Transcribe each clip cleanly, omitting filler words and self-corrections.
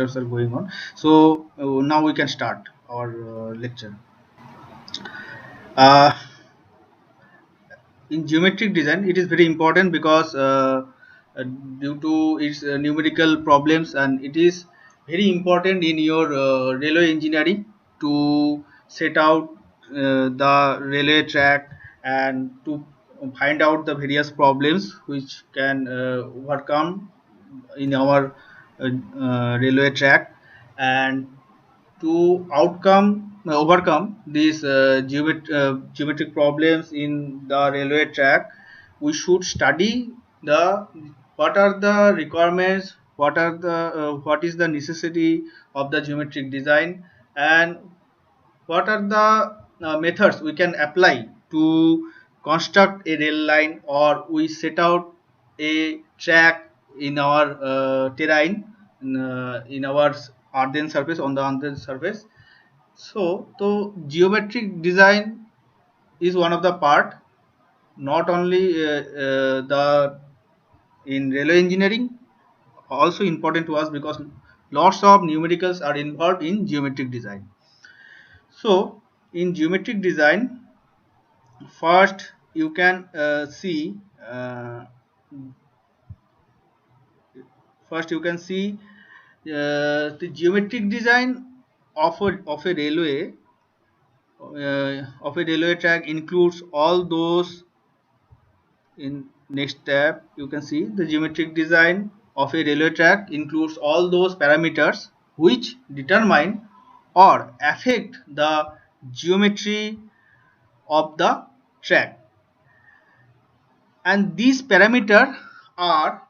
are going on. So now we can start our lecture. Uh, in geometric design, it is very important because due to its numerical problems, and it is very important in your railway engineering to set out the railway track and to find out the various problems which can overcome in our railway track, and to overcome these geometric problems in the railway track, we should study the what are the requirements, what is the necessity of the geometric design, and what are the methods we can apply to construct a rail line, or we set out a track in our terrain, in our earthen surface, on the earthen surface. So geometric design is one of the part, not only the in railway engineering, also important to us because lots of numericals are involved in geometric design. So in geometric design, first you can see first you can see the geometric design of a railway track includes all those. In next tab, you can see the geometric design of a railway track includes all those parameters which determine or affect the geometry of the track, and these parameters are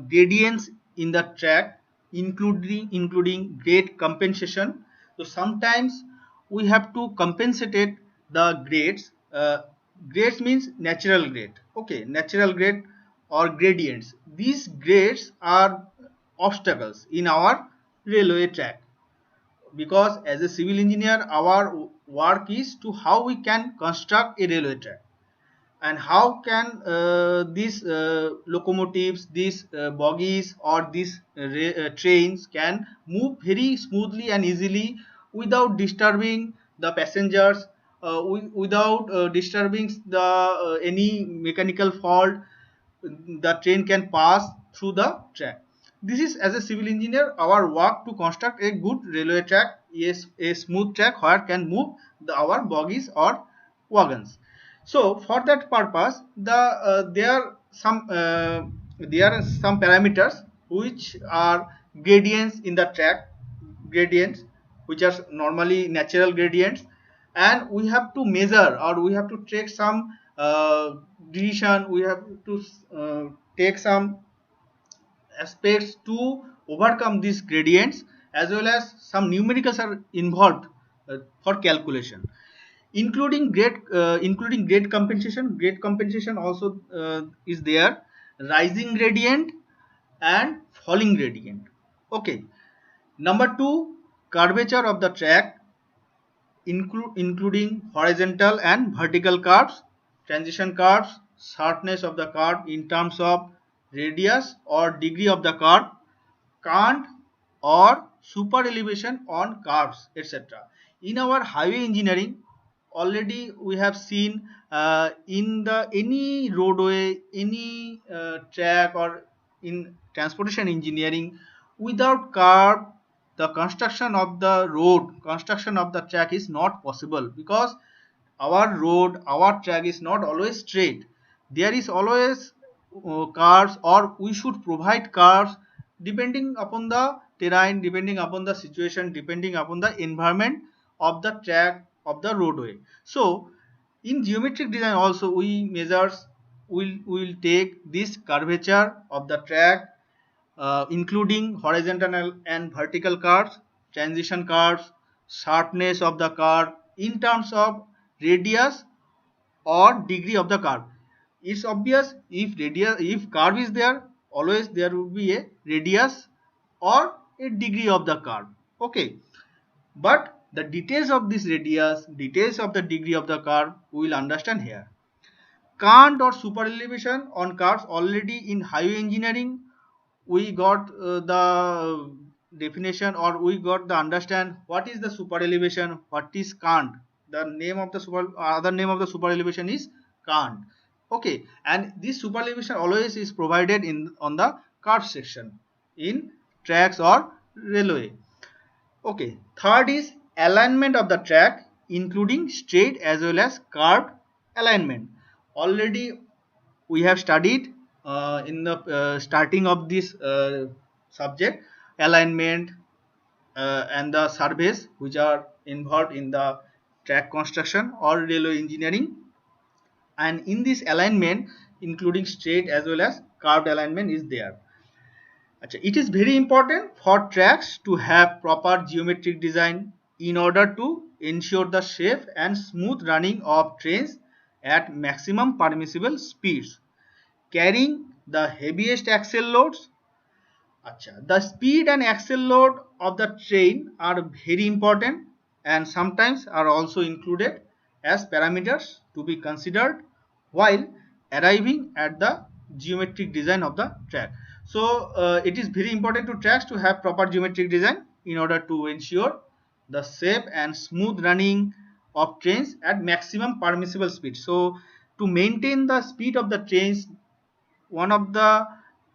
gradients in the track, including grade compensation. So sometimes we have to compensate the grades. Grades means natural grade, okay, natural grade or gradients. These grades are obstacles in our railway track, because as a civil engineer our work is to how we can construct a railway track, and how can these locomotives, these bogies, or these trains can move very smoothly and easily without disturbing the passengers, without disturbing the any mechanical fault. The train can pass through the track. This is, as a civil engineer, our work to construct a good railway track, yes, a smooth track where can move our bogies or wagons. So for that purpose, there are some parameters which are gradients in the track, gradients which are normally natural gradients, and we have to measure, or we have to take some decision, we have to take some aspects to overcome these gradients, as well as some numericals are involved for calculation, including grade compensation. Grade compensation also is there, rising gradient and falling gradient. Okay. Number two, curvature of the track, including horizontal and vertical curves, transition curves, sharpness of the curve in terms of radius or degree of the curve, cant or super elevation on curves, etc. In our highway engineering, already we have seen in the any roadway, any track, or in transportation engineering, without curve, the construction of the road, construction of the track is not possible, because our track is not always straight. There is always curves, or we should provide curves depending upon the terrain, depending upon the situation, depending upon the environment of the track of the roadway. So in geometric design also we measures, will take this curvature of the track, including horizontal and vertical curves, transition curves, sharpness of the curve in terms of radius or degree of the curve. It's obvious, if curve is there, always there will be a radius or a degree of the curve. Okay, but the details of this radius, details of the degree of the curve, we will understand here. Cant or super elevation on curves, already in highway engineering we got the definition, or we got the understand what is the super elevation, what is cant. The name of the other name of the super elevation is cant. Okay, and this super elevation always is provided in on the curve section in tracks or railway. Okay, third is alignment of the track, including straight as well as curved alignment. Already we have studied in the starting of this subject, alignment and the surveys which are involved in the track construction or railway engineering. And in this alignment, including straight as well as curved alignment is there. It is very important for tracks to have proper geometric design in order to ensure the safe and smooth running of trains at maximum permissible speeds, carrying the heaviest axle loads. The speed and axle load of the train are very important and sometimes are also included as parameters to be considered while arriving at the geometric design of the track. So it is very important to tracks to have proper geometric design in order to ensure the safe and smooth running of trains at maximum permissible speed. So to maintain the speed of the trains, one of the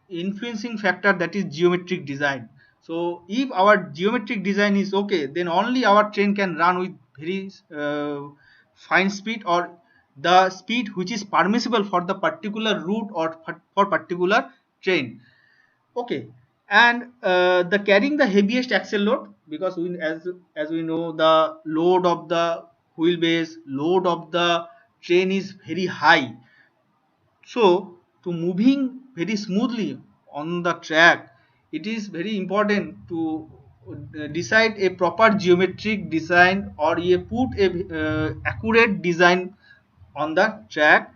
influencing factor, that is geometric design. So if our geometric design is okay, then only our train can run with very fine speed, or the speed which is permissible for the particular route or for particular train. Okay, and the carrying the heaviest axle load, because as we know, the load of the wheelbase, load of the train is very high. So to moving very smoothly on the track, it is very important to decide a proper geometric design, or put a accurate design on the track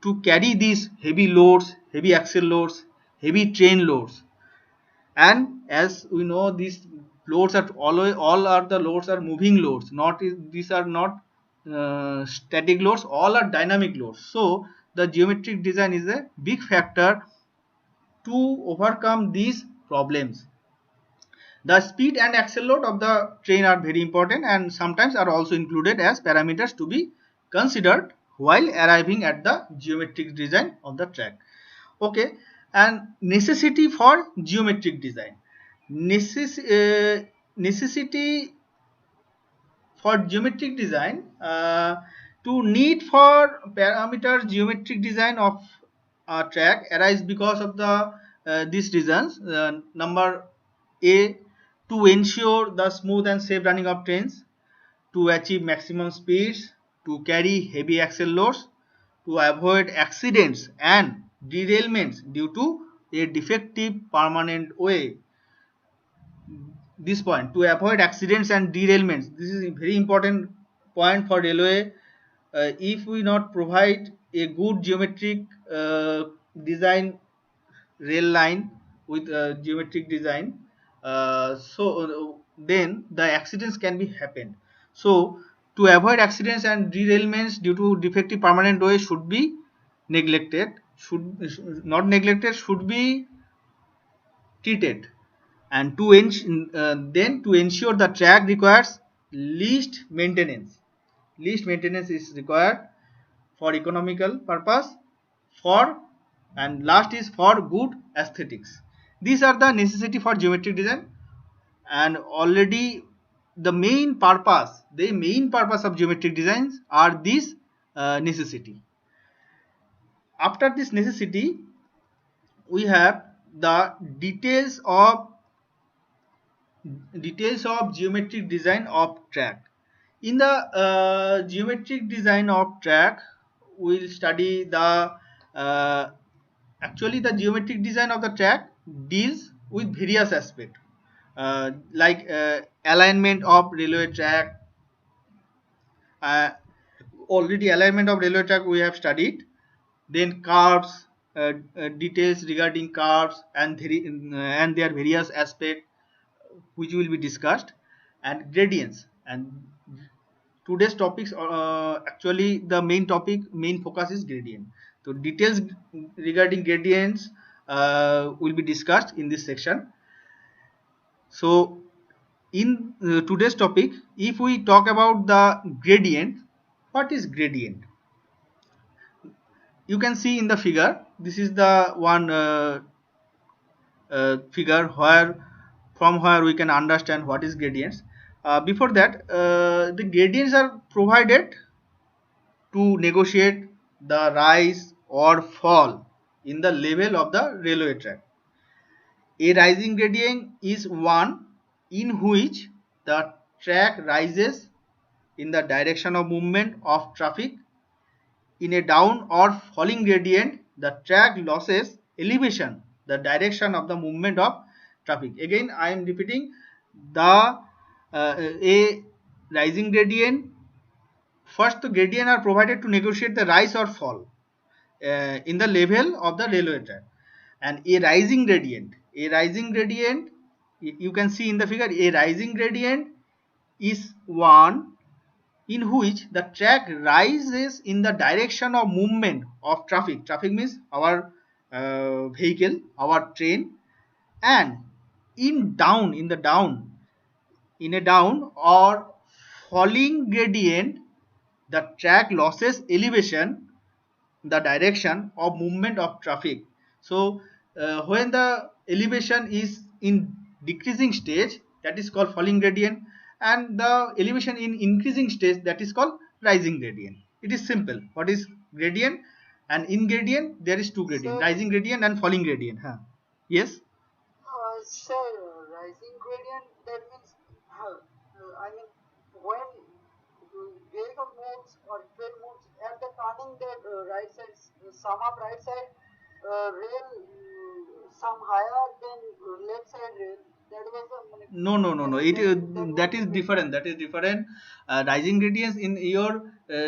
to carry these heavy loads, heavy axle loads, heavy train loads. And as we know, these loads are all are the loads are moving loads, not these are not static loads, all are dynamic loads. So the geometric design is a big factor to overcome these problems. The speed and axle load of the train are very important and sometimes are also included as parameters to be considered while arriving at the geometric design of the track. Okay, and necessity for geometric design. Necessity for geometric design, to need for parameter geometric design of a track arise because of the these reasons. Number A, to ensure the smooth and safe running of trains, to achieve maximum speeds, to carry heavy axle loads, to avoid accidents and derailments due to a defective permanent way. This point, to avoid accidents and derailments, this is a very important point for railway. If we not provide a good geometric design rail line with geometric design, then the accidents can be happen. So to avoid accidents and derailments due to defective permanent way should be neglected, should not neglected, should be treated. And then to ensure the track requires least maintenance. Least maintenance is required for economical purpose, for, and last is for good aesthetics. These are the necessity for geometric design. And already the main purpose of geometric designs are these necessity. After this necessity, we have the details of geometric design of track. In the geometric design of track, we will study the actually the geometric design of the track deals with various aspects, like alignment of railway track. uh, Already alignment of railway track we have studied. Then curves, details regarding curves and their various aspects which will be discussed, and gradients. And today's topics are actually the main focus is gradient. So details regarding gradients will be discussed in this section. So in today's topic, if we talk about the gradient, what is gradient? You can see in the figure, this is the one figure where from where we can understand what is gradients. Before that, the gradients are provided to negotiate the rise or fall in the level of the railway track. A rising gradient is one in which the track rises in the direction of movement of traffic. In a down or falling gradient, the track loses elevation, the direction of the movement of traffic. Again, I am repeating, the a rising gradient, first the gradient are provided to negotiate the rise or fall in the level of the railway track. And a rising gradient, you can see in the figure, a rising gradient is one in which the track rises in the direction of movement of traffic. Traffic means our vehicle, our train. And in a down or falling gradient, the track loses elevation, the direction of movement of traffic. So when the elevation is in decreasing stage, that is called falling gradient, and the elevation in increasing stage, that is called rising gradient. It is simple. What is gradient? And in gradient there is two gradient, rising gradient and falling gradient. Yes. Sir, rising gradient, that means, I mean, when the vehicle moves or train moves at the turning, that right side, some of right side rail, some higher than left side rail. That was the, No. It that is different. That is different. Rising gradients in your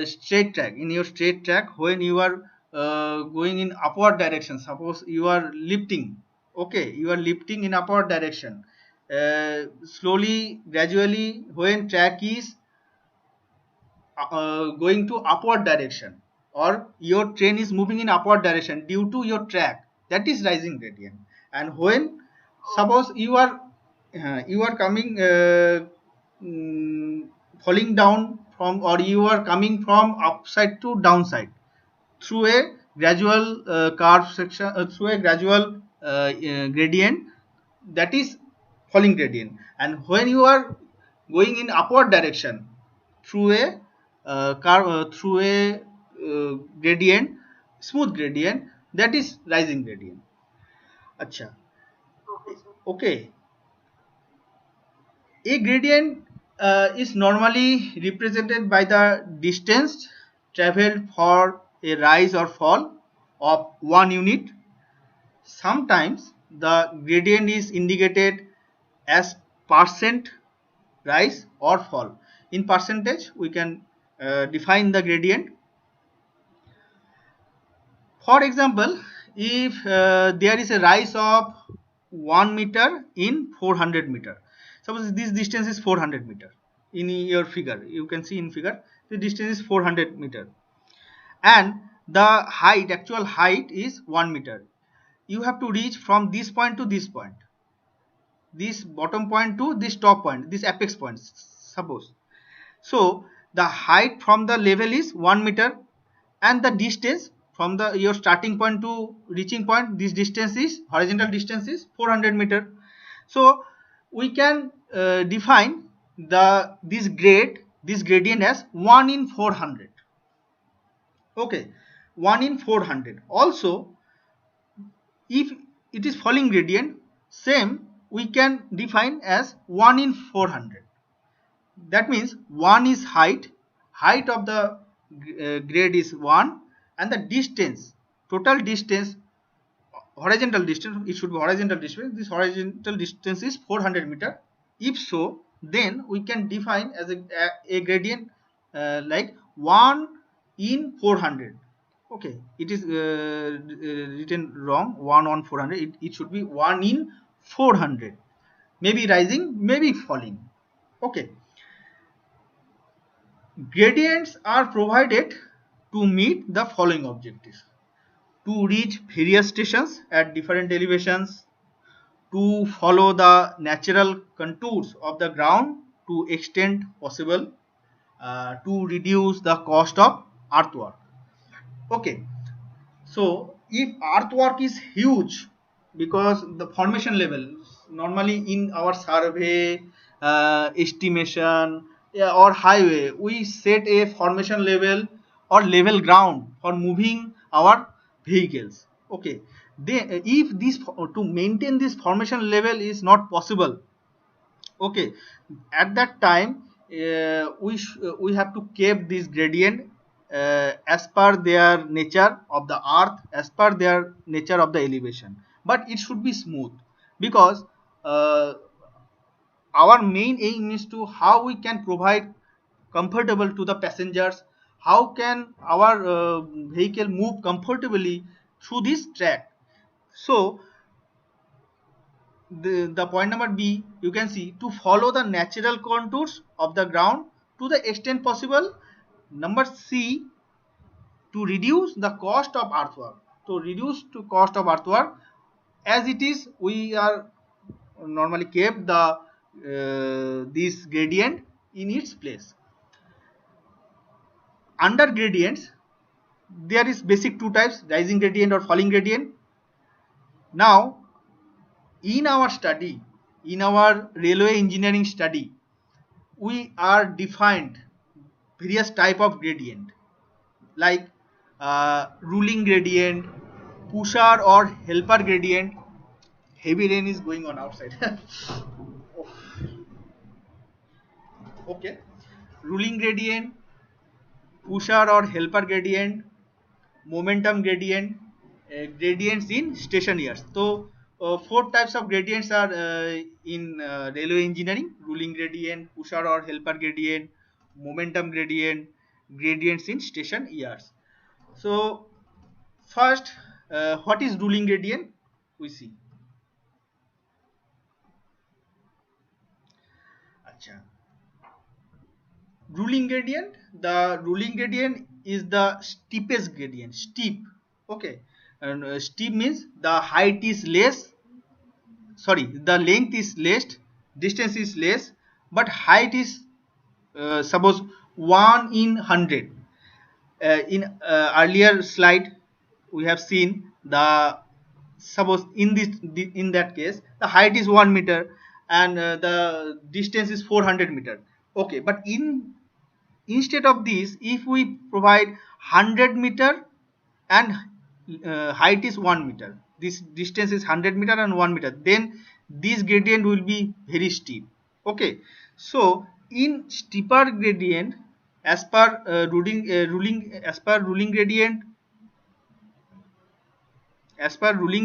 straight track. In your straight track, when you are going in upward direction, suppose you are lifting. Okay, you are lifting in upward direction. Slowly, gradually, when track is going to upward direction, or your train is moving in upward direction due to your track, that is rising gradient. And when suppose you are coming falling down from, or you are coming from upside to downside through a gradual curve section, through a gradual gradient, that is falling gradient. And when you are going in upward direction through a curve, through a gradient, smooth gradient, that is rising gradient. Acha. Okay. A gradient is normally represented by the distance traveled for a rise or fall of 1 unit. Sometimes the gradient is indicated as percent rise or fall. In percentage, we can define the gradient. For example, if there is a rise of 1 meter in 400 meter, suppose this distance is 400 meter. In your figure, you can see in figure, the distance is 400 meter, and the height, actual height is 1 meter. You have to reach from this point to this point, this bottom point to this top point, this apex point, suppose. So the height from the level is 1 meter, and the distance from the your starting point to reaching point, this distance is, horizontal distance is 400 meter. So we can define this gradient as 1 in 400. Okay, 1 in 400. Also, if it is falling gradient, same we can define as 1 in 400. That means 1 is height of the grade is 1, and the distance, total distance, horizontal distance, it should be horizontal distance, this horizontal distance is 400 meter. If so, then we can define as a gradient like 1 in 400. Okay, it is written wrong, 1 on 400. It should be 1 in 400, maybe rising, maybe falling. Okay, gradients are provided to meet the following objectives: to reach various stations at different elevations, to follow the natural contours of the ground to extent possible, to reduce the cost of earthwork. Okay, so if earthwork is huge, because the formation level normally in our survey, estimation, yeah, or highway, we set a formation level or level ground for moving our vehicles. Okay, if this, to maintain this formation level is not possible, okay, at that time we have to keep this gradient as per their nature of the earth, as per their nature of the elevation, but it should be smooth, because uh, our main aim is to how we can provide comfortable to the passengers, how can our vehicle move comfortably through this track. So the point number B, you can see, to follow the natural contours of the ground to the extent possible. Number C, to reduce the cost of earthwork. To reduce to cost of earthwork, as it is, we are normally kept the this gradient in its place. Under gradients, there is basic two types: rising gradient or falling gradient. Now, in our study, in our railway engineering study, we are defined various type of gradient, like ruling gradient, pusher or helper gradient. Heavy rain is going on outside. Okay, ruling gradient, pusher or helper gradient, momentum gradient, gradients in station years. So four types of gradients are in railway engineering: ruling gradient, pusher or helper gradient, momentum gradient, gradients in station years. So first, what is ruling gradient? We see. Acha. Ruling gradient. The ruling gradient is the steepest gradient. Steep. Okay. And steep means the height is less. Sorry, the length is less, distance is less, but height is suppose 1 in 100. In earlier slide, we have seen the, suppose in this, in that case the height is 1 meter and the distance is 400 meter. Okay, but instead of this, if we provide 100 meter and height is 1 meter, this distance is 100 meter and 1 meter, then this gradient will be very steep. Okay, so in steeper gradient, as per ruling gradient, as per ruling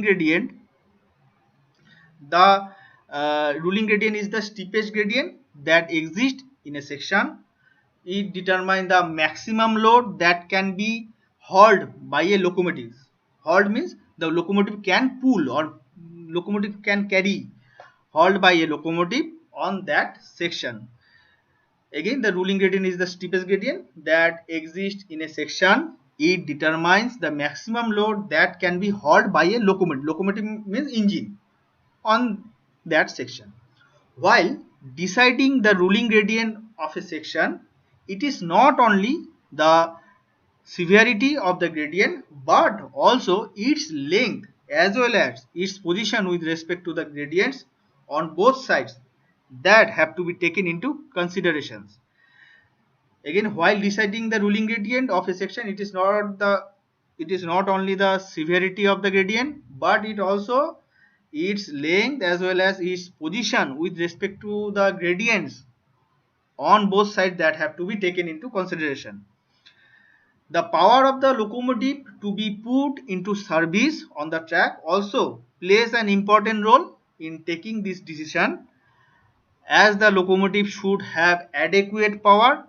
gradient, the ruling gradient is the steepest gradient that exists in a section. It determines the maximum load that can be hauled by a locomotive. Hauled means the locomotive can pull or locomotive can carry, hauled by a locomotive on that section. Again, the ruling gradient is the steepest gradient that exists in a section. It determines the maximum load that can be hauled by a locomotive. Locomotive means engine on that section. While deciding the ruling gradient of a section, it is not only the severity of the gradient but also its length as well as its position with respect to the gradients on both sides that have to be taken into considerations. Again, while deciding the ruling gradient of a section, it is not only the severity of the gradient but it also its length as well as its position with respect to the gradients on both sides that have to be taken into consideration. The power of the locomotive to be put into service on the track also plays an important role in taking this decision, as the locomotive should have uh, adequate power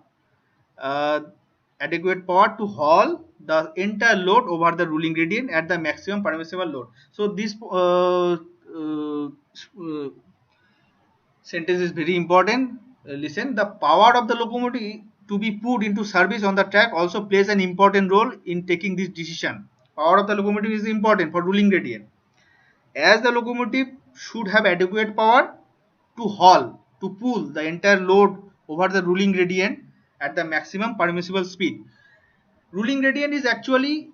to haul the entire load over the ruling gradient at the maximum permissible load. So this sentence is very important. Listen, the power of the locomotive to be put into service on the track also plays an important role in taking this decision. Power of the locomotive is important for ruling gradient. As the locomotive should have adequate power to haul, to pull the entire load over the ruling gradient at the maximum permissible speed. Ruling gradient is actually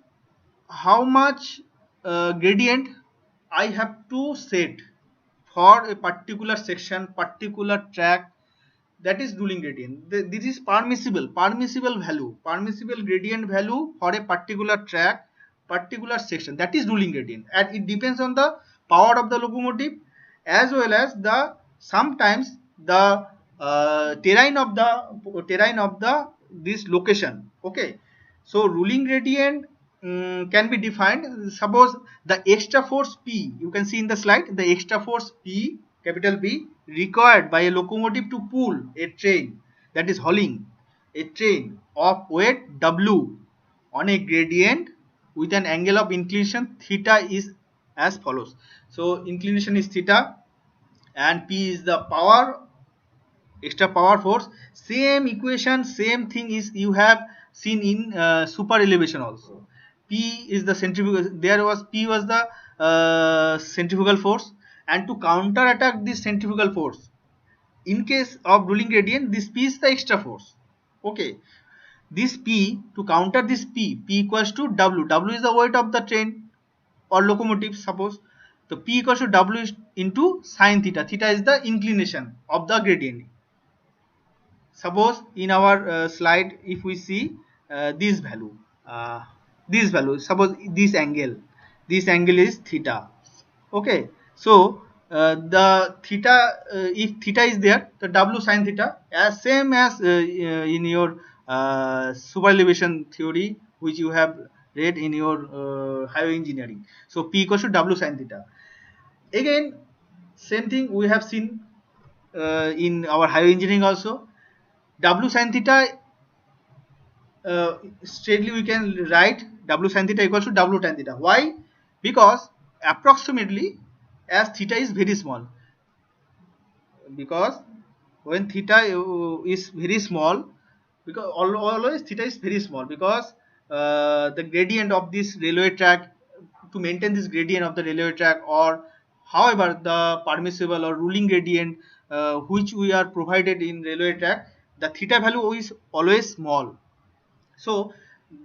how much gradient I have to set for a particular section, particular track. That is ruling gradient. This is permissible value, permissible gradient value for a particular track, particular section. That is ruling gradient, and it depends on the power of the locomotive as well as the sometimes the terrain of the this location. Okay, so ruling gradient can be defined. Suppose the extra force P, you can see in the slide, the extra force P, capital P, required by a locomotive to pull a train, that is hauling a train of weight W on a gradient with an angle of inclination theta is as follows. So inclination is theta and P is the power, extra power force. Same equation, same thing is you have seen in super elevation also. P is the centrifugal, there was P was the centrifugal force, and to counter attack this centrifugal force, in case of ruling gradient, this P is the extra force. Okay, this P, to counter this P equals to W. W is the weight of the train or locomotive, suppose. So P equals to W into sine theta. Theta is the inclination of the gradient. Suppose in our slide, if we see this value, uh, suppose this angle is theta. Okay, so the theta, if theta is there, the W sine theta, as same as in your super elevation theory, which you have read in your highway engineering. So P equals to W sine theta. Again, same thing we have seen in our highway engineering also. W sin theta, straightly we can write W sin theta equals to W tan theta. Why? Because approximately, as theta is very small, because when theta is very small, because always theta is very small, because the gradient of this railway track, to maintain this gradient of the railway track, or however the permissible or ruling gradient which we are provided in railway track, the theta value is always small. So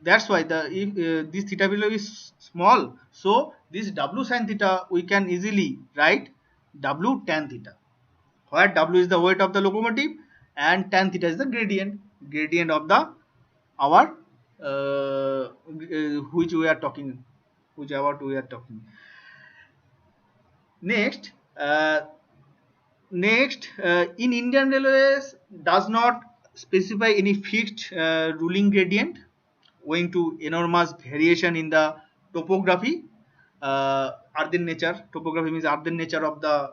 that's why the if this theta value is small, so this W sin theta we can easily write W tan theta, where W is the weight of the locomotive and tan theta is the gradient of the our which we are talking, which about we are talking. Next, in Indian Railways does not specify any fixed ruling gradient owing to enormous variation in the topography, earthen nature. Topography means earthen nature of the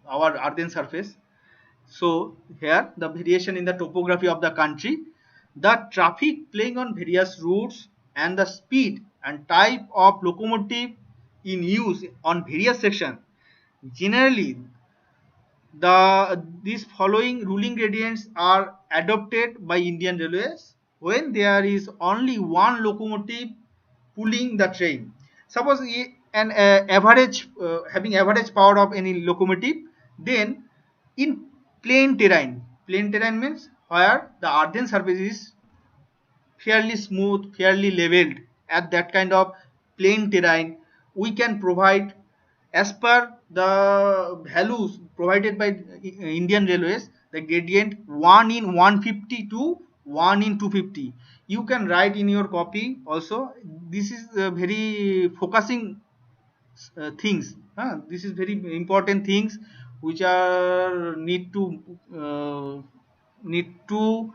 our earthen surface. So here the variation in the topography of the country, the traffic playing on various routes, and the speed and type of locomotive in use on various sections. Generally, these following ruling gradients are adopted by Indian Railways when there is only one locomotive pulling the train. Suppose an average having average power of any locomotive, then in plain terrain means where the earthen surface is fairly smooth, fairly leveled, at that kind of plain terrain, we can provide, as per the values provided by Indian Railways, the gradient 1 in 150 to 1 in 250. You can write in your copy also. This is very focusing things. This is very important things which are need to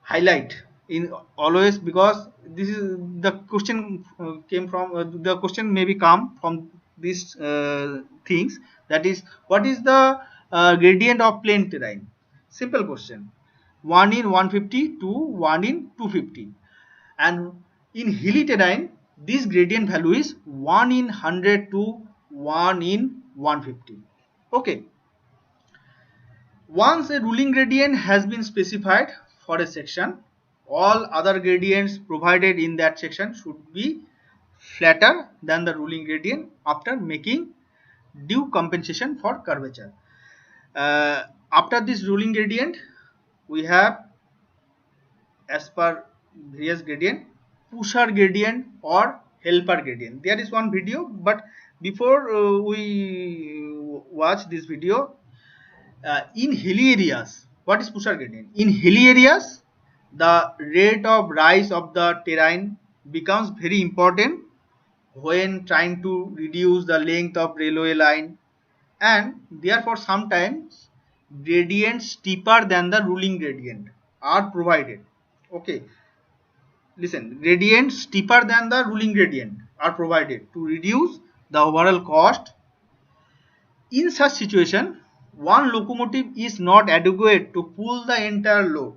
highlight in always, because this is the question came from the question maybe come from these things, that is what is the gradient of plain terrain. Simple question, 1 in 150 to 1 in 250, and in hilly terrain this gradient value is 1 in 100 to 1 in 150. Okay, once a ruling gradient has been specified for a section, all other gradients provided in that section should be flatter than the ruling gradient after making due compensation for curvature. After this ruling gradient, we have, as per various gradient, pusher gradient or helper gradient. There is one video, but before we watch this video, in hilly areas, what is pusher gradient? In hilly areas, the rate of rise of the terrain becomes very important when trying to reduce the length of railway line, and therefore sometimes gradients steeper than the ruling gradient are provided. Okay, listen, gradients steeper than the ruling gradient are provided to reduce the overall cost. In such situation, one locomotive is not adequate to pull the entire load.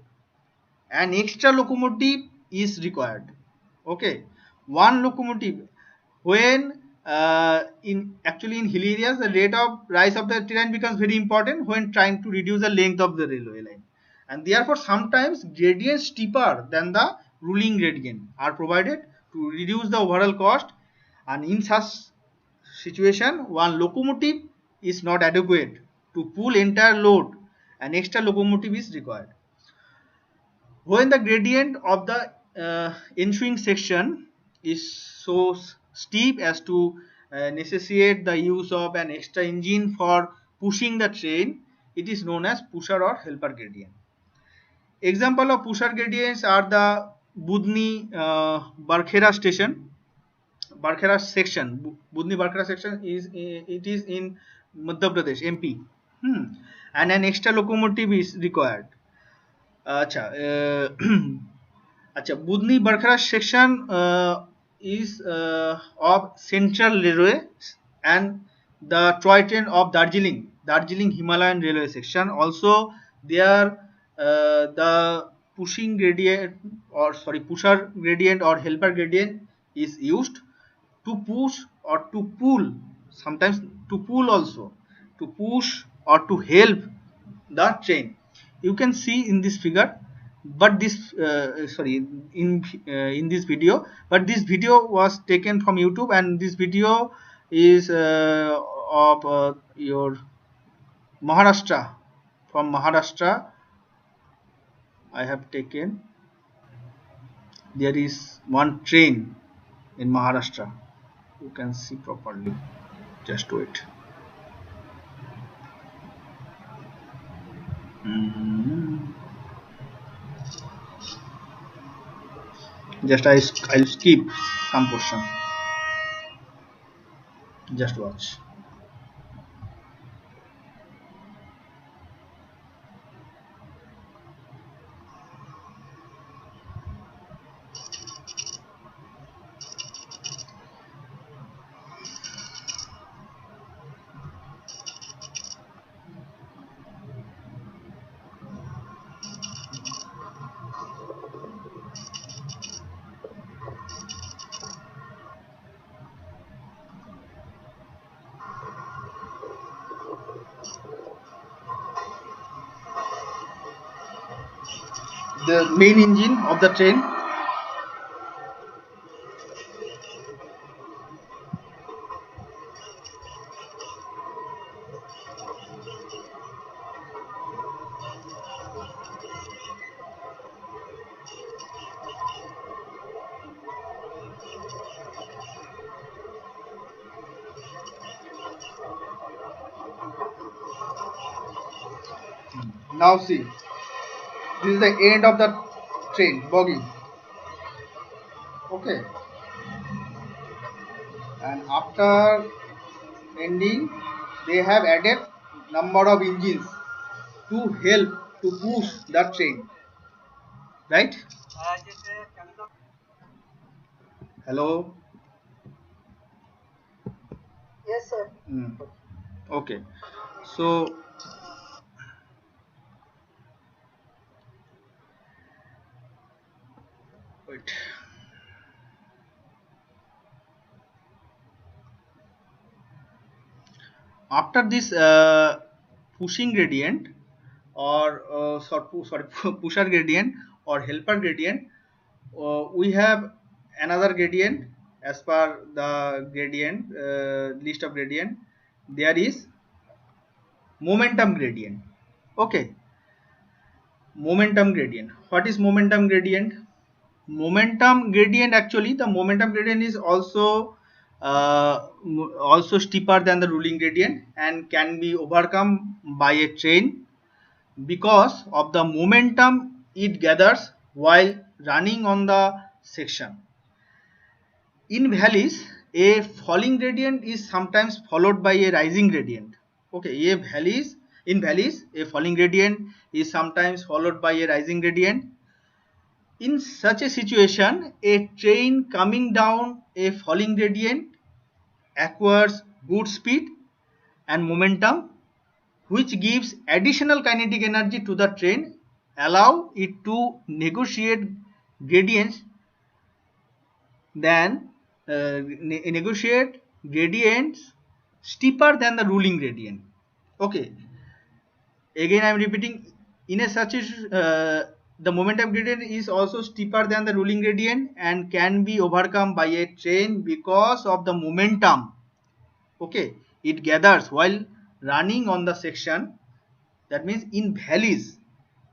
An extra locomotive is required. Okay, one locomotive, when in hilly areas, the rate of rise of the terrain becomes very important when trying to reduce the length of the railway line, and therefore sometimes gradients steeper than the ruling gradient are provided to reduce the overall cost. And in such situation, one locomotive is not adequate to pull entire load, an extra locomotive is required. When the gradient of the ensuing section is so steep as to necessitate the use of an extra engine for pushing the train, it is known as pusher or helper gradient. Example of pusher gradients are the Budni Barkhera station, Barkhera section. Budni Barkhera section is in Madhya Pradesh, MP. And an extra locomotive is required. अच्छा अच्छा Budni Barkhara section is of Central Railway, and the toy train of Darjeeling Himalayan Railway section. Also there the pusher gradient or helper gradient is used to push or to pull, sometimes to pull also, to push or to help the train. You can see in this figure, but this in this video, but this video was taken from YouTube, and this video is of your Maharashtra, from Maharashtra I have taken. There is one train in Maharashtra, you can see properly, just wait. Just I'll skip some portion, just watch. The main engine of the train. Now see, this is the end of the train bogie. Okay, and after ending, they have added number of engines to help to push the train, right? Hello. Yes, sir. Okay, so wait. After this pushing gradient or pusher gradient or helper gradient, we have another gradient as per the gradient list of gradient. there is momentum gradient. Okay, momentum gradient. What is momentum gradient? Momentum gradient, actually the momentum gradient is also steeper than the ruling gradient and can be overcome by a train because of the momentum it gathers while running on the section. In valleys, a falling gradient is sometimes followed by a rising gradient. Okay, in valleys, a falling gradient is sometimes followed by a rising gradient. In such a situation, a train coming down a falling gradient acquires good speed and momentum, which gives additional kinetic energy to the train, allow it to negotiate gradients than negotiate gradients steeper than the ruling gradient. Okay, again I am repeating, in a such the momentum gradient is also steeper than the ruling gradient and can be overcome by a train because of the momentum, okay, it gathers while running on the section. That means in valleys,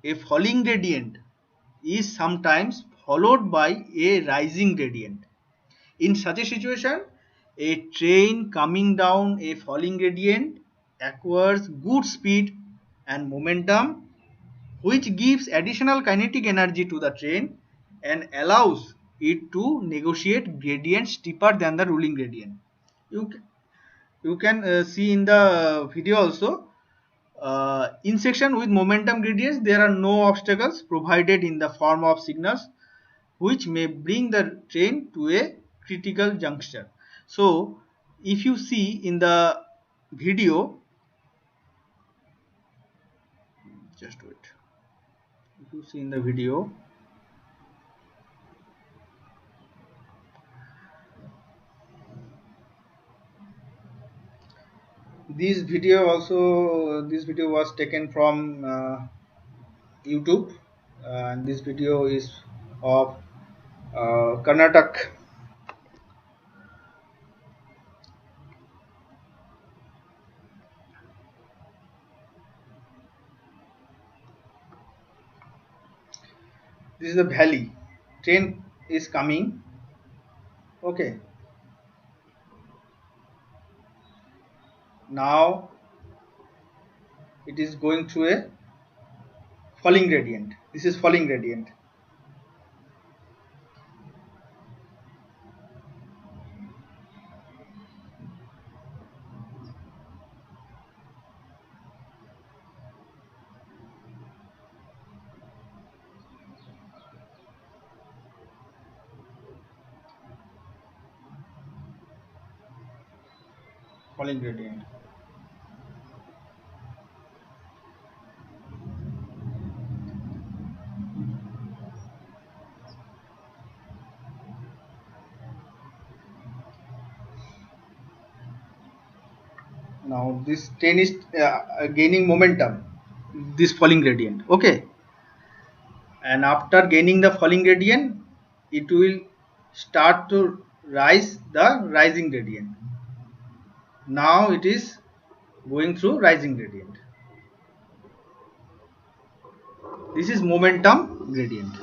a falling gradient is sometimes followed by a rising gradient. In such a situation, a train coming down a falling gradient acquires good speed and momentum, which gives additional kinetic energy to the train and allows it to negotiate gradients steeper than the ruling gradient. You, you can see in the video also, in section with momentum gradients, there are no obstacles provided in the form of signals which may bring the train to a critical juncture. So if you see in the video, just wait, if you see in the video, this video was taken from YouTube, and this video is of Karnataka. This is the valley, train is coming, okay, now it is going through a falling gradient. This is falling gradient. Falling gradient. Now this train is gaining momentum, this falling gradient, okay, and after gaining the falling gradient, it will start to rise the rising gradient. Now it is going through rising gradient. This is momentum gradient.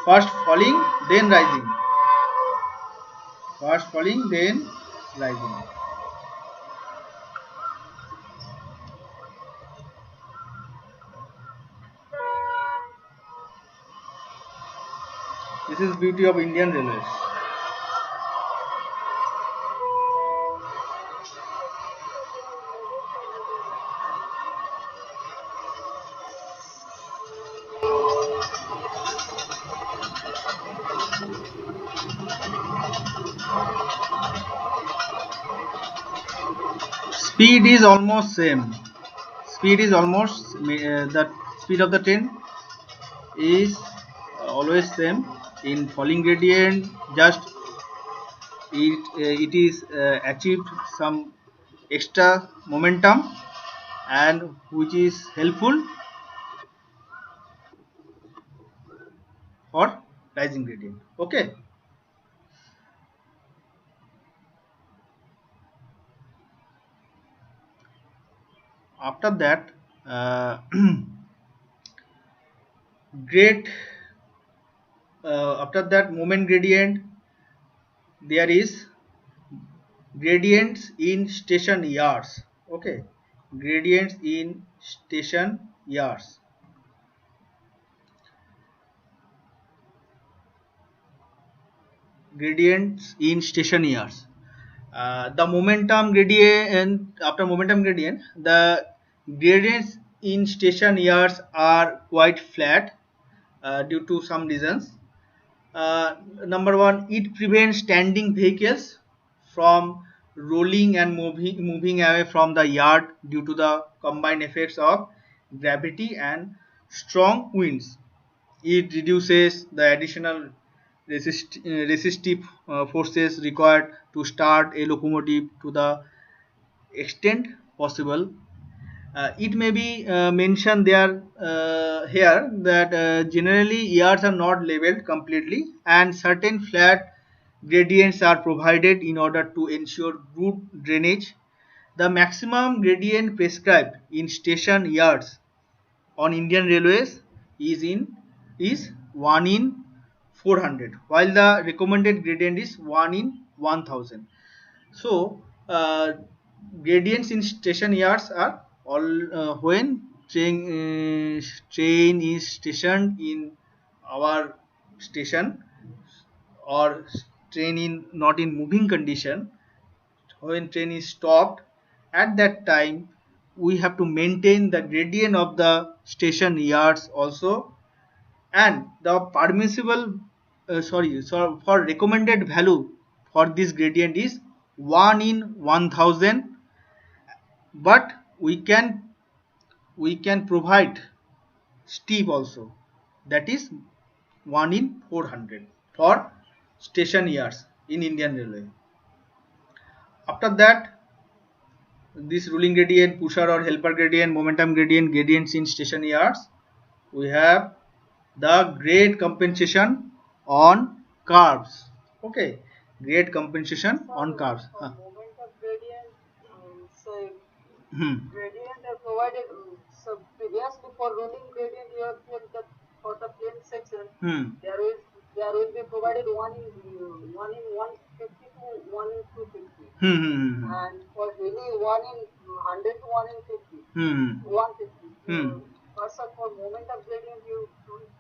First falling, then rising. First falling, then rising. This is beauty of Indian Railways. Speed is almost same. Speed is almost the speed of the train is always same in falling gradient. Just it is achieved some extra momentum and which is helpful for rising gradient. Okay. after that, uh, great after that moment gradient, there is gradients in station yards. Okay, gradients in station yards. Gradients in station yards. The momentum gradient, after momentum gradient, the gradients in station yards are quite flat due to some reasons. Number one, it prevents standing vehicles from rolling and moving away from the yard due to the combined effects of gravity and strong winds. It reduces the additional resistive forces required to start a locomotive to the extent possible. It may be mentioned there here that generally yards are not leveled completely and certain flat gradients are provided in order to ensure good drainage. The maximum gradient prescribed in station yards on Indian Railways is 1 in 400, while the recommended gradient is 1 in 1000. So gradients in station yards are all when train is stationed in our station, or train in not in moving condition. When train is stopped, at that time we have to maintain the gradient of the station yards also, and the permissible so for recommended value for this gradient is 1 in 1000, but we can provide steep also, that is 1 in 400 for station yards in Indian Railway. After that, this ruling gradient, pusher or helper gradient, momentum gradient, gradients in station yards, we have the grade compensation on curves. Okay, grade compensation on curves. For moment of gradient, say Hmm. gradient are provided. So previously for rolling gradient, you have told that for the plane section, Hmm. there will be provided 1 in 150 to 1 in 250, Hmm. Hmm. and for hilly 1 in 100 to 1 in 50, Hmm. 150. Hmm. Also for moment of gradient, you don't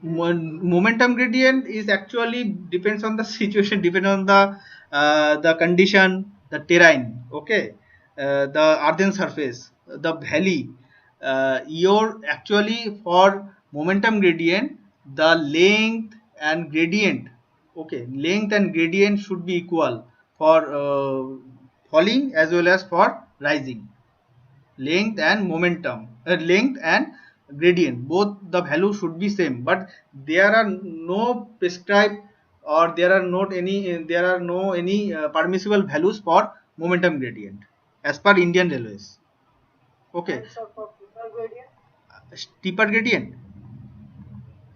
Momentum gradient is actually depends on the situation, depends on the condition, the terrain. Okay, the earthen surface, the valley. Your actually for momentum gradient, the length and gradient. Okay, length and gradient should be equal for falling as well as for rising. Length and momentum, length and gradient, both the value should be same, but there are no prescribed, or there are no any permissible values for momentum gradient as per Indian Railways. Okay, answer for pusher gradient. steeper gradient,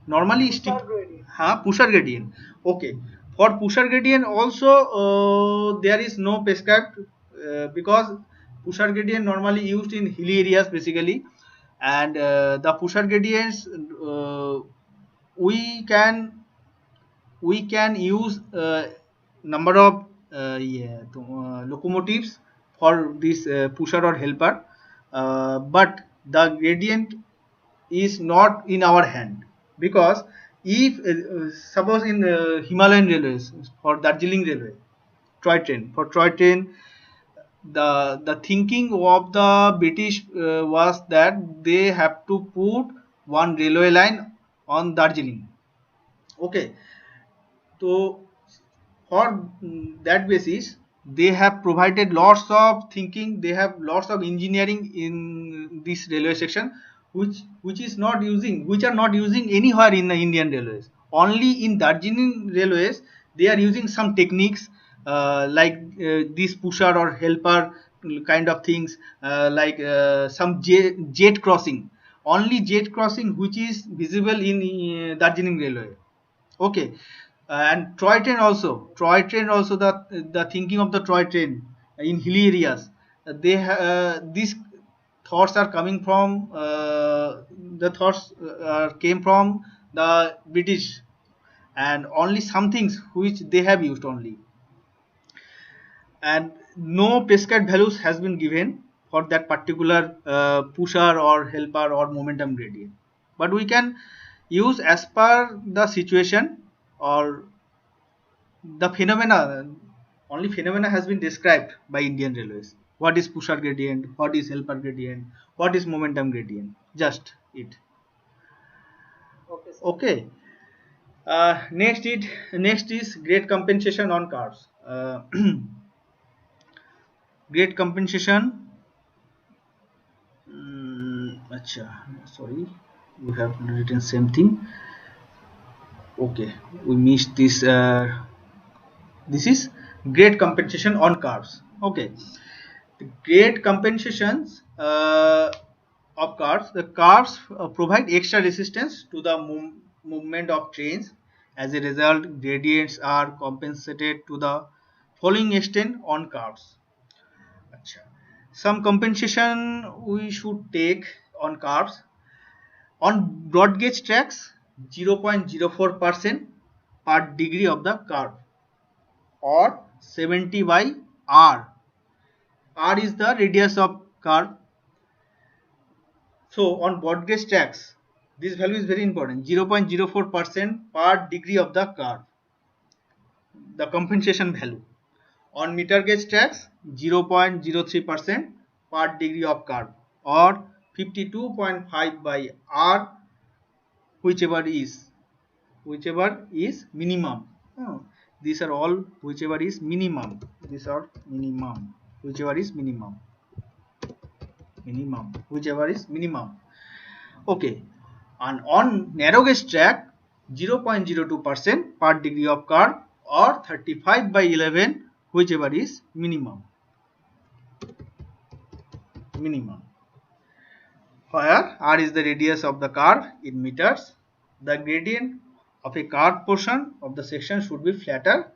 normally steep, Pusher gradient. pusher gradient. Okay, for pusher gradient also there is no prescribed, because pusher gradient normally used in hilly areas basically, and the pusher gradients, we can we can use number of locomotives for this pusher or helper, but the gradient is not in our hand, because if suppose in Himalayan railways, for Darjeeling railway, toy train, the thinking of the British was that they have to put one railway line on Darjeeling. Okay, so for that basis they have provided lots of thinking, they have lots of engineering in this railway section, which are not using anywhere in the Indian railways. Only in Darjeeling railways they are using some techniques, like this pusher or helper kind of things, like some jet crossing, only jet crossing which is visible in Darjeeling railway. Okay, and Troy train also, the thinking of the Troy train in hilly areas. these thoughts are coming from the thoughts came from the British, and only some things which they have used only, and no prescribed values has been given for that particular pusher or helper or momentum gradient, but we can use as per the situation or the phenomena. Only phenomena has been described by Indian Railways. What is pusher gradient, what is helper gradient, what is momentum gradient, just it. Okay, sir. Okay. Next is grade compensation on cars. Grade compensation. Acha, sorry, we have written same thing. Okay, we missed this. This is grade compensation on cars. Okay, the grade compensations of cars. The cars provide extra resistance to the movement of trains. As a result, gradients are compensated to the following extent on cars. Acha. Some compensation we should take on cars. On broad gauge tracks, 0.04% per degree of the curve, or 70 by r. R is the radius of curve. So on broad gauge tracks, this value is very important, 0.04% per degree of the curve, the compensation value. On meter gauge tracks, 0.03% per degree of curve, or 52.5 by r, whichever is minimum. These are all whichever is minimum. These are minimum. Whichever is minimum. Whichever is minimum. Okay. And on narrow gauge track, 0.02% per degree of curve, or 35 by 11, whichever is minimum. Where r is the radius of the curve in meters, the gradient of a curved portion of the section should be flatter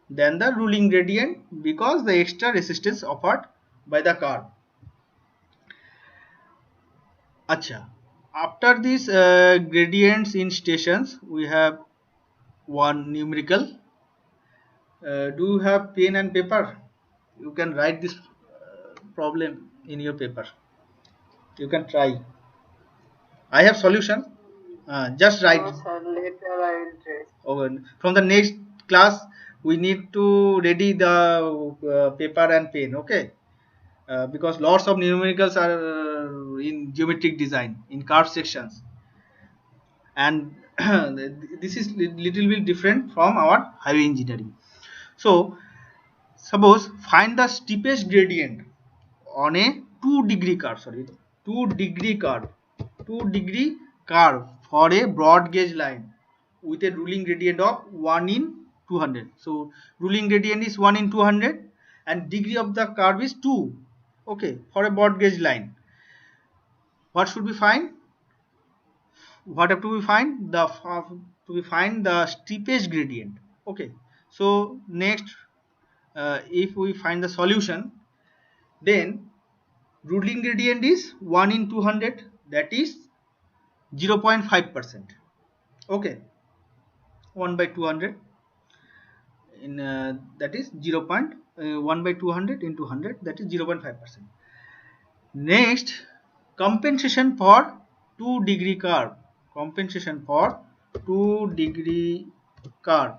than the ruling gradient because the extra resistance offered by the curve. Acha. After these gradients in stations, we have one numerical. Do you have pen and paper? You can write this problem in your paper. You can try. I have solution. Just write. No, sir. Later I will try. From the next class, we need to ready the paper and pen. Okay. Because lots of numericals are in geometric design in curved sections, and this is little bit different from our highway engineering. So suppose find the steepest gradient on a 2-degree curve, 2-degree curve for a broad gauge line with a ruling gradient of 1 in 200. So ruling gradient is 1 in 200 and degree of the curve is 2. Okay, for a broad gauge line, what should we find? What have to we find? The steepest gradient. Okay, so next, if we find the solution, then ruling gradient is 1 in 200, that is 0.5%. Okay, 1 by 200 in that is 1 by 200 into 100, that is 0.5%. Next, compensation for 2-degree curve. Compensation for 2-degree curve.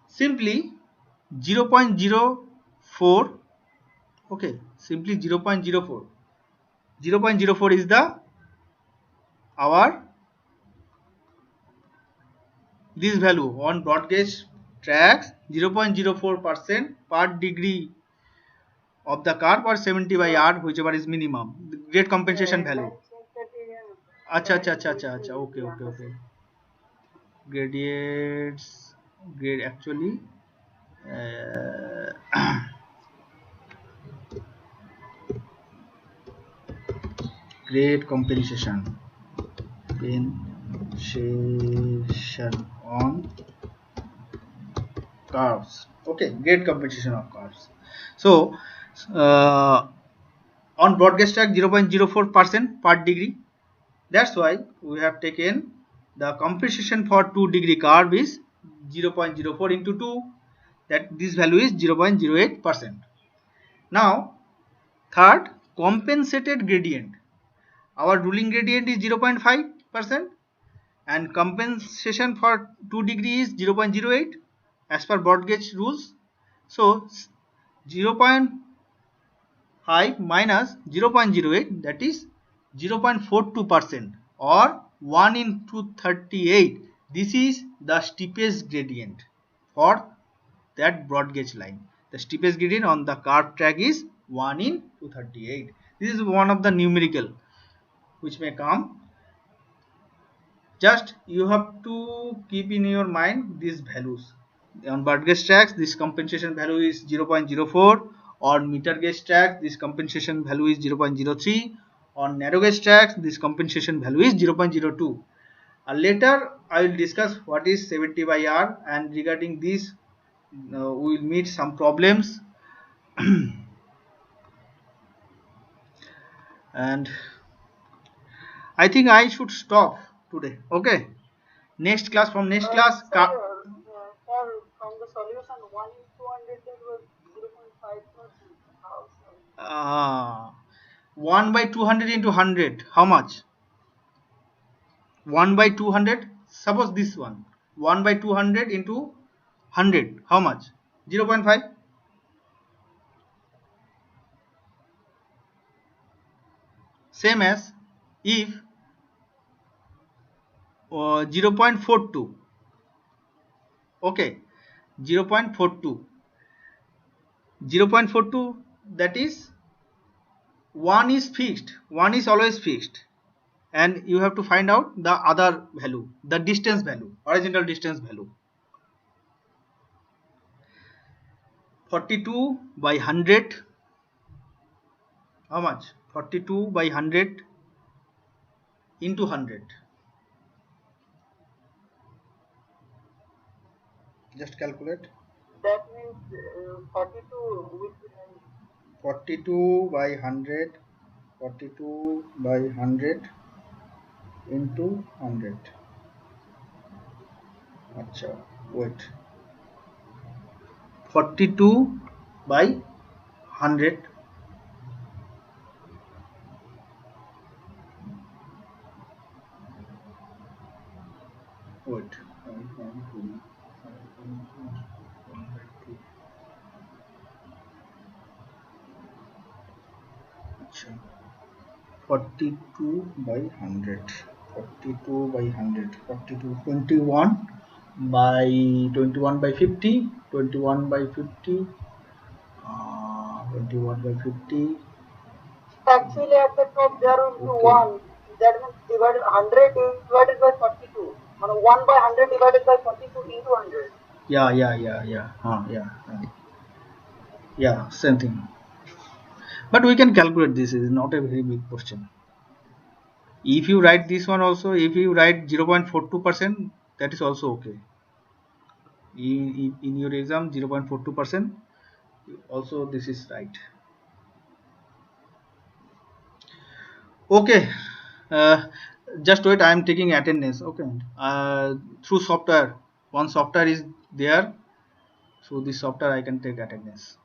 Simply 0.04. Okay, simply 0.04. 0.04 is the our this value on broad gauge tracks. 0.04% per degree of the curve, or 70 by r, whichever is minimum. The grade compensation value. Acha. Okay. Gradients, grade actually. Grade compensation on curves. Okay, grade compensation of curves. So On broad gauge track 0.04% per degree. That's why we have taken the compensation for 2 degree curve is 0.04 into 2, that this value is 0.08%. Now third, compensated gradient. Our ruling gradient is 0.5% and compensation for 2 degree is 0.08 as per broad gauge rules. So 0.5 minus 0.08, that is 0.42% or 1 into 38. This is the steepest gradient for that broad gauge line. The steepest gradient on the curved track is 1 in 238. This is one of the numerical which may come. Just you have to keep in your mind these values. On broad gauge tracks, this compensation value is 0.04. On meter gauge tracks, this compensation value is 0.03. On narrow gauge tracks, this compensation value is 0.02. Later, I will discuss what is 70 by R, and regarding this, we will meet some problems. And I think I should stop today. Okay. Next class, from next class. From the solution 1 in 200, that was 0.5%. How so? 1 by 200 into 100. How much? 1 by 200. Suppose this one. 1 by 200 into 100. How much? 0.5. Same as if 0.42. Okay. 0.42. 0.42, that is 1 is fixed. 1 is always fixed. And you have to find out the other value, the distance value, horizontal distance value. 42 by 100. How much? 42 by 100 into 100. Just calculate. That means 42 will be 42 by 100. 42 by 100 into 100. Acha, wait. 42 by 100. Wait. 42 by 100. 42 by 100. 42. 21 by 50. 21 by 50. 21 by 50. actually at the top there will be 1. That means divided 100 divided by 42. 1 by 100 divided by 42 into 100. Yeah. Yeah, same thing. But we can calculate this. Is not a very big question. If you write this one also, if you write 0.42%, that is also okay. In your exam, 0.42%, also this is right. Okay. Just wait, I am taking attendance. Okay. Through software, one software is there. So this software I can take attendance.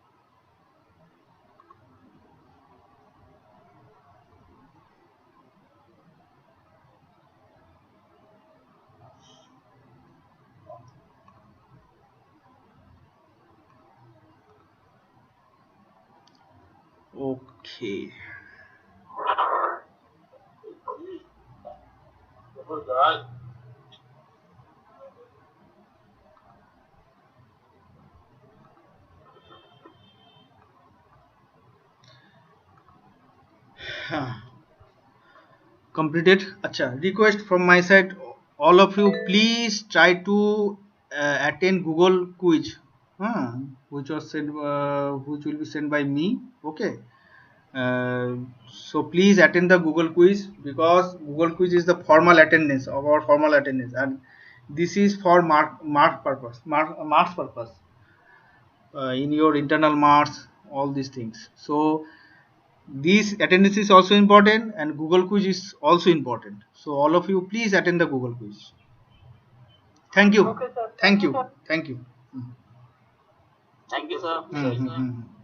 Okay. Completed. Acha, request from my side, all of you please try to attend Google quiz, which was sent, which will be sent by me. Okay. So please attend the Google quiz, because Google quiz is the formal attendance of our formal attendance, and this is for marks purpose in your internal marks, all these things. So these attendance is also important, and Google quiz is also important. So all of you please attend the Google quiz. Thank you. Okay, sir. Thank Thank you, you. sir. Thank you. Thank you, sir. Hmm, hmm, hmm.